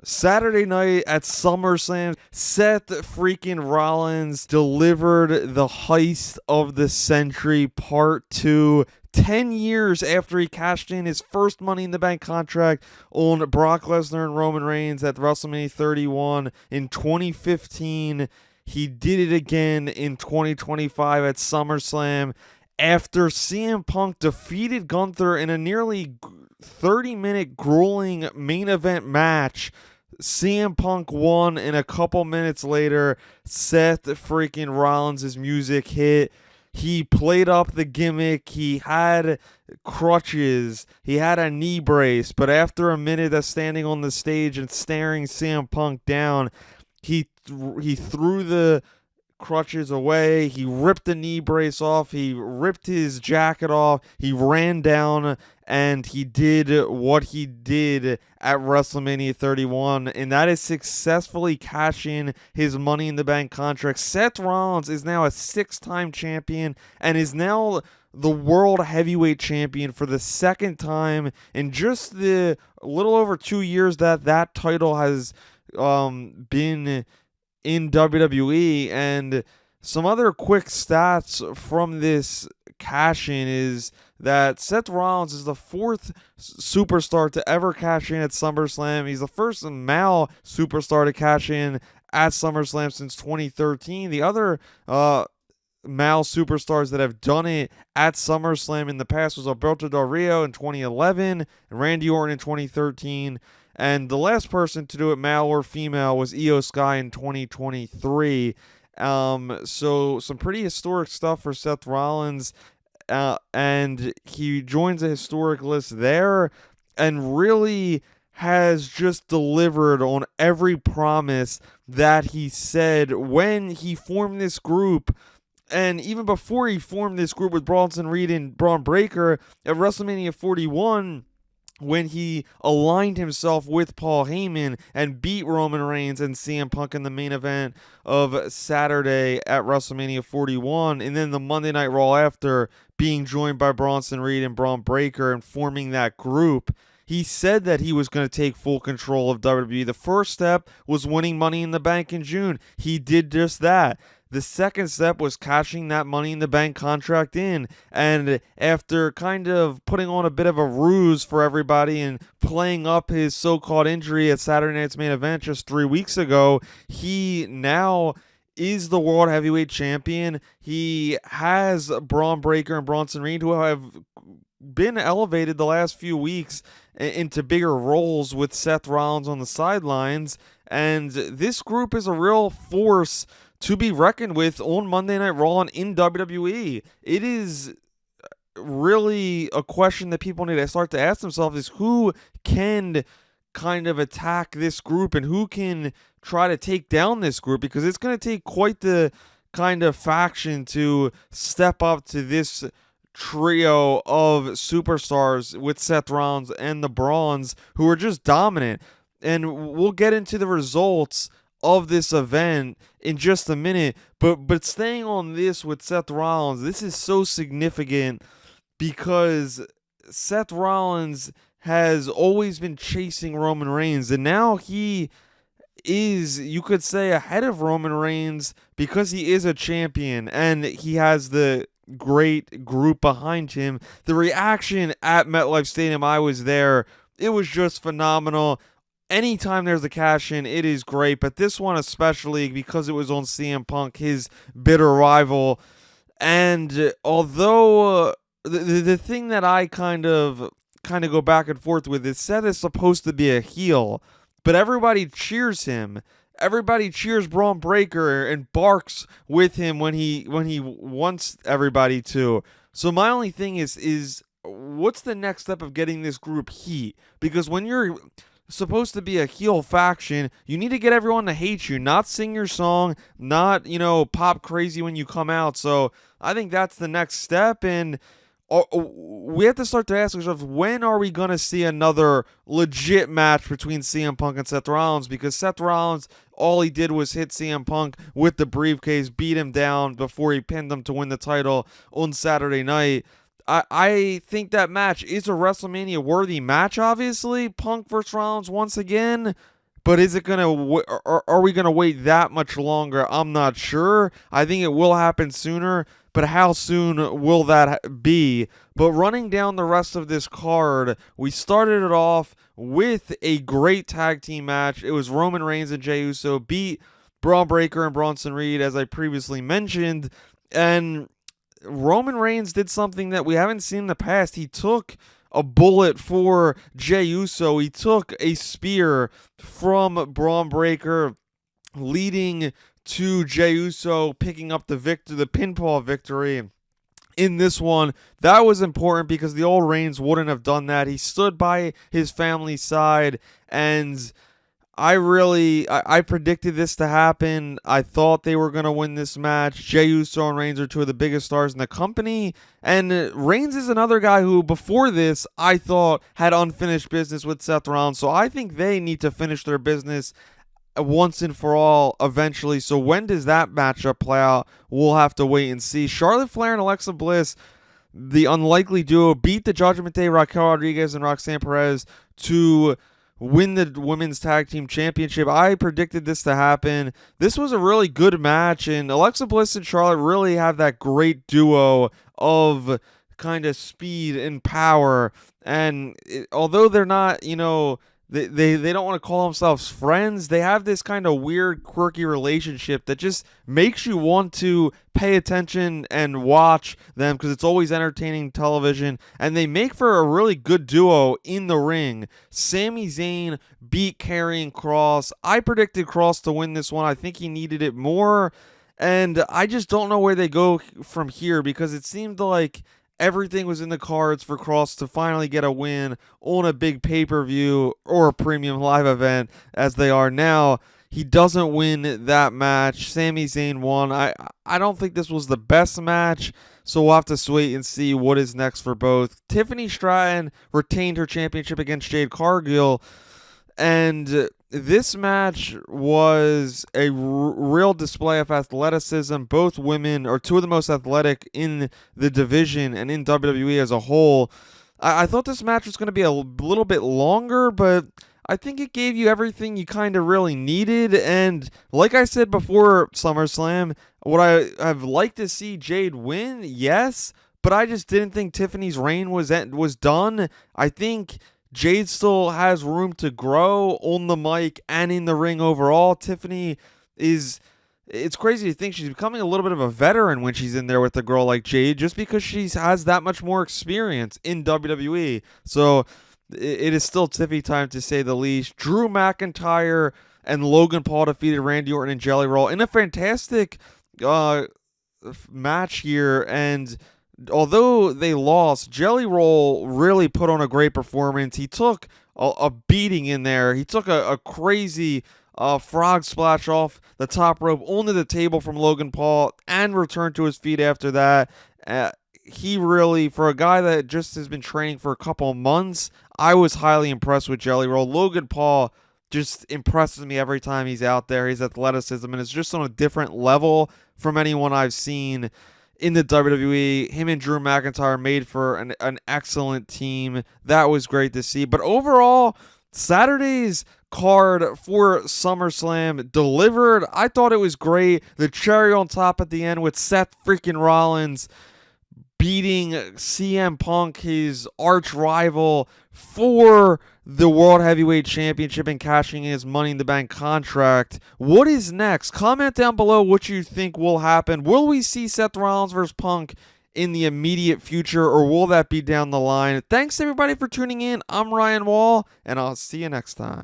Saturday night at SummerSlam, Seth freaking Rollins delivered the heist of the century, part 2. 10 years after he cashed in his first Money in the Bank contract on Brock Lesnar and Roman Reigns at WrestleMania 31 in 2015. He did it again in 2025 at SummerSlam after CM Punk defeated Gunther in a nearly 30-minute grueling main event match. CM Punk won, and a couple minutes later, Seth freaking Rollins' music hit. He played up the gimmick. He had crutches. He had a knee brace. But after a minute of standing on the stage and staring CM Punk down, he threw the crutches away. He ripped the knee brace off. He ripped his jacket off. He ran down and he did what he did at WrestleMania 31, and that is successfully cashing his Money in the Bank contract. Seth Rollins is now a 6-time champion and is now the World Heavyweight Champion for the second time in just the little over 2 years that title has been in WWE. And some other quick stats from this cash-in is that Seth Rollins is the 4th superstar to ever cash in at SummerSlam. He's the first male superstar to cash in at SummerSlam since 2013. The other male superstars that have done it at SummerSlam in the past was Alberto Del Rio in 2011 and Randy Orton in 2013. And the last person to do it, male or female, was Io Sky in 2023. So some pretty historic stuff for Seth Rollins. And he joins a historic list there and really has just delivered on every promise that he said when he formed this group. And even before he formed this group with Bronson Reed and Braun Breaker at WrestleMania 41, when he aligned himself with Paul Heyman and beat Roman Reigns and CM Punk in the main event of Saturday at WrestleMania 41, and then the Monday Night Raw after, being joined by Bronson Reed and Braun Breaker and forming that group, he said that he was going to take full control of WWE. The first step was winning Money in the Bank in June. He did just that. The second step was cashing that Money in the Bank contract in. And after kind of putting on a bit of a ruse for everybody and playing up his so-called injury at Saturday Night's Main Event just 3 weeks ago, he now is the World Heavyweight Champion. He has Braun Breaker and Bronson Reed, who have been elevated the last few weeks into bigger roles with Seth Rollins on the sidelines. And this group is a real force to be reckoned with on Monday Night Raw and in WWE. It is really a question that people need to start to ask themselves, is who can kind of attack this group and who can try to take down this group, because it's going to take quite the kind of faction to step up to this trio of superstars with Seth Rollins and the Brawns, who are just dominant. And we'll get into the results of this event in just a minute, but staying on this with Seth Rollins, this is so significant because Seth Rollins has always been chasing Roman Reigns, and now he is, you could say, ahead of Roman Reigns because he is a champion and he has the great group behind him. The reaction at MetLife Stadium, I was there, it was just phenomenal. Anytime there's a cash-in, it is great, but this one especially because it was on CM Punk, his bitter rival. And although the thing that I kind of go back and forth with is Seth is supposed to be a heel, but everybody cheers him. Everybody cheers Braun Breaker and barks with him when he wants everybody to. So my only thing is what's the next step of getting this group heat? Because when you're supposed to be a heel faction, you need to get everyone to hate you, not sing your song, not, pop crazy when you come out. So I think that's the next step, and we have to start to ask ourselves, when are we going to see another legit match between CM Punk and Seth Rollins? Because Seth Rollins, all he did was hit CM Punk with the briefcase, beat him down before he pinned him to win the title on Saturday night. I think that match is a WrestleMania-worthy match, obviously. Punk versus Rollins once again. But is it gonna? Are we gonna wait that much longer? I'm not sure. I think it will happen sooner, but how soon will that be? But running down the rest of this card, we started it off with a great tag team match. It was Roman Reigns and Jey Uso beat Braun Breaker and Bronson Reed, as I previously mentioned, and Roman Reigns did something that we haven't seen in the past. He took a bullet for Jey Uso. He took a spear from Braun Breaker, leading to Jey Uso picking up the pinfall victory in this one. That was important because the old Reigns wouldn't have done that. He stood by his family's side, and I predicted this to happen. I thought they were going to win this match. Jey Uso and Reigns are two of the biggest stars in the company. And Reigns is another guy who, before this, I thought had unfinished business with Seth Rollins. So I think they need to finish their business once and for all eventually. So when does that matchup play out? We'll have to wait and see. Charlotte Flair and Alexa Bliss, the unlikely duo, beat the Judgment Day, Raquel Rodriguez and Roxanne Perez, to win the women's tag team championship. I predicted this to happen. This was a really good match, and Alexa Bliss and Charlotte really have that great duo of kind of speed and power. And although they're not, they don't want to call themselves friends, they have this kind of weird, quirky relationship that just makes you want to pay attention and watch them because it's always entertaining television. And they make for a really good duo in the ring. Sami Zayn beat Karrion Kross. I predicted Kross to win this one. I think he needed it more. And I just don't know where they go from here because it seemed like everything was in the cards for Kross to finally get a win on a big pay-per-view or a premium live event as they are now. He doesn't win that match. Sami Zayn won. I don't think this was the best match, so we'll have to wait and see what is next for both. Tiffany Stratton retained her championship against Jade Cargill, and this match was a real display of athleticism. Both women are two of the most athletic in the division and in WWE as a whole. I thought this match was going to be a little bit longer, but I think it gave you everything you kind of really needed. And like I said before SummerSlam, would I have liked to see Jade win? Yes, but I just didn't think Tiffany's reign was done. I think Jade still has room to grow on the mic and in the ring overall. Tiffany it's crazy to think she's becoming a little bit of a veteran when she's in there with a girl like Jade, just because she has that much more experience in WWE. So it is still Tiffy time, to say the least. Drew McIntyre and Logan Paul defeated Randy Orton and Jelly Roll in a fantastic match here, and although they lost, Jelly Roll really put on a great performance. He took a beating in there. He took a crazy frog splash off the top rope onto the table from Logan Paul and returned to his feet after that. He really, for a guy that just has been training for a couple of months, I was highly impressed with Jelly Roll. Logan Paul just impresses me every time he's out there. His athleticism, and it's just on a different level from anyone I've seen in the WWE. Him and Drew McIntyre made for an excellent team. That was great to see. But overall, Saturday's card for SummerSlam delivered. I thought it was great. The cherry on top at the end with Seth freaking Rollins beating CM Punk, his arch rival, for the World Heavyweight Championship and cashing in his Money in the Bank contract. What is next? Comment down below what you think will happen. Will we see Seth Rollins versus Punk in the immediate future, or will that be down the line? Thanks everybody for tuning in. I'm Ryan Wohl, and I'll see you next time.